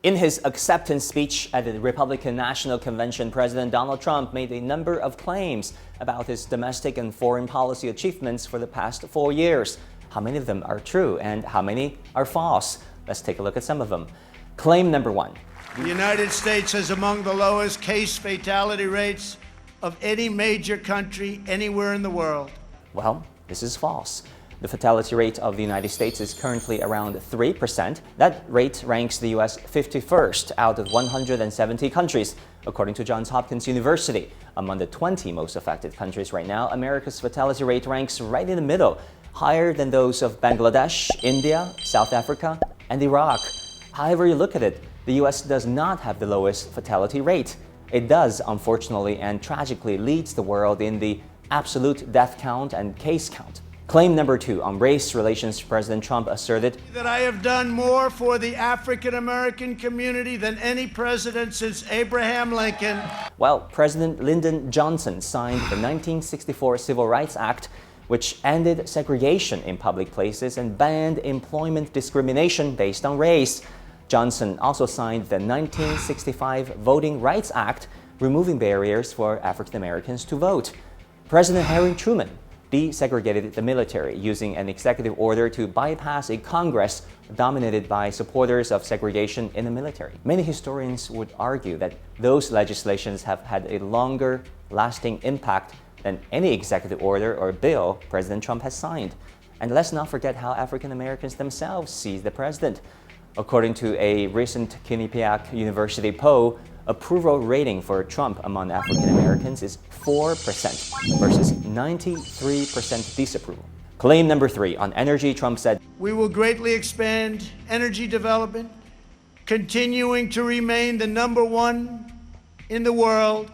In his acceptance speech at the Republican National Convention, President Donald Trump made a number of claims about his domestic and foreign policy achievements for the past 4 years. How many of them are true and how many are false? Let's take a look at some of them. Claim number 1. The United States has among the lowest case fatality rates of any major country anywhere in the world. Well, this is false. The fatality rate of the United States is currently around 3%. That rate ranks the U.S. 51st out of 170 countries, according to Johns Hopkins University. Among the 20 most affected countries right now, America's fatality rate ranks right in the middle, higher than those of Bangladesh, India, South Africa, and Iraq. However you look at it, the U.S. does not have the lowest fatality rate. It does, unfortunately and tragically, leads the world in the absolute death count and case count. Claim number 2. On race relations, President Trump asserted that I have done more for the African American community than any president since Abraham Lincoln. Well, President Lyndon Johnson signed the 1964 Civil Rights Act, which ended segregation in public places and banned employment discrimination based on race. Johnson also signed the 1965 Voting Rights Act, removing barriers for African Americans to vote. President Harry Truman desegregated the military using an executive order to bypass a Congress dominated by supporters of segregation in the military. Many historians would argue that those legislations have had a longer lasting impact than any executive order or bill President Trump has signed. And let's not forget how African Americans themselves see the president. According to a recent Quinnipiac University poll, approval rating for Trump among African Americans is 4% versus 93% disapproval. Claim number 3. On energy, Trump said, we will greatly expand energy development, continuing to remain the #1 in the world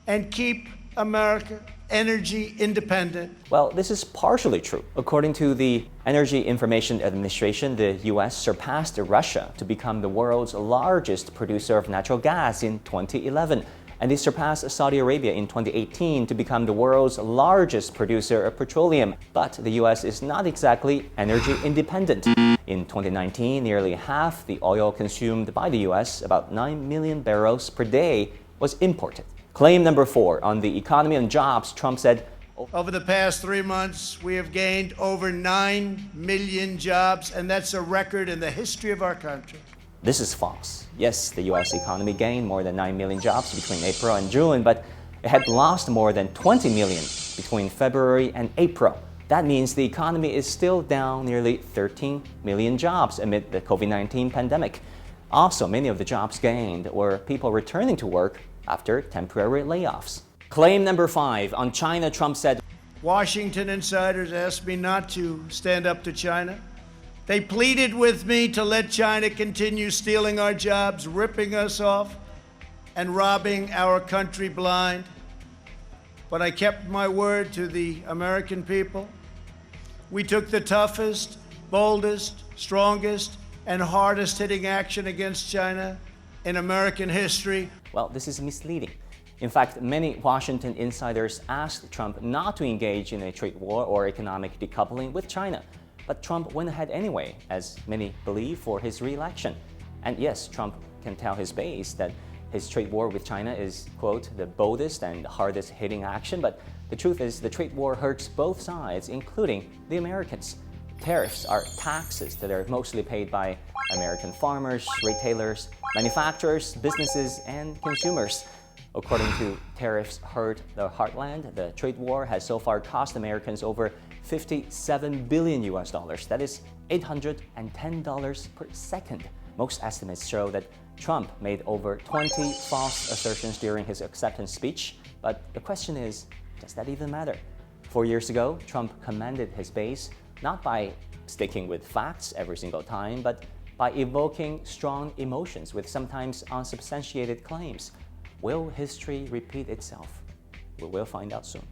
and keep America energy independent. Well, this is partially true. According to the Energy Information Administration, the U.S. surpassed Russia to become the world's largest producer of natural gas in 2011. And they surpassed Saudi Arabia in 2018 to become the world's largest producer of petroleum. But the U.S. is not exactly energy independent. In 2019, nearly half the oil consumed by the U.S., about 9 million barrels per day, was imported. Claim number 4. On the economy and jobs, Trump said, over the past 3 months, we have gained over 9 million jobs, and that's a record in the history of our country. This is false. Yes, the U.S. economy gained more than 9 million jobs between April and June, but it had lost more than 20 million between February and April. That means the economy is still down nearly 13 million jobs amid the COVID-19 pandemic. Also, many of the jobs gained were people returning to work after temporary layoffs. Claim number 5. On China, Trump said, Washington insiders asked me not to stand up to China. They pleaded with me to let China continue stealing our jobs, ripping us off, and robbing our country blind. But I kept my word to the American people. We took the toughest, boldest, strongest, and hardest hitting action against China in American history. Well, this is misleading. In fact, many Washington insiders asked Trump not to engage in a trade war or economic decoupling with China. But Trump went ahead anyway, as many believe, for his re-election. And yes, Trump can tell his base that his trade war with China is, quote, the boldest and hardest hitting action. But the truth is, the trade war hurts both sides, including the Americans. Tariffs are taxes that are mostly paid by American farmers, retailers, manufacturers, businesses, and consumers. According to Tariffs Hurt the Heartland, the trade war has so far cost Americans over $57 billion US. That is $810 per second. Most estimates show that Trump made over 20 false assertions during his acceptance speech. But the question is, does that even matter? 4 years ago, Trump commended his base not by sticking with facts every single time, but by evoking strong emotions with sometimes unsubstantiated claims. Will history repeat itself? We will find out soon.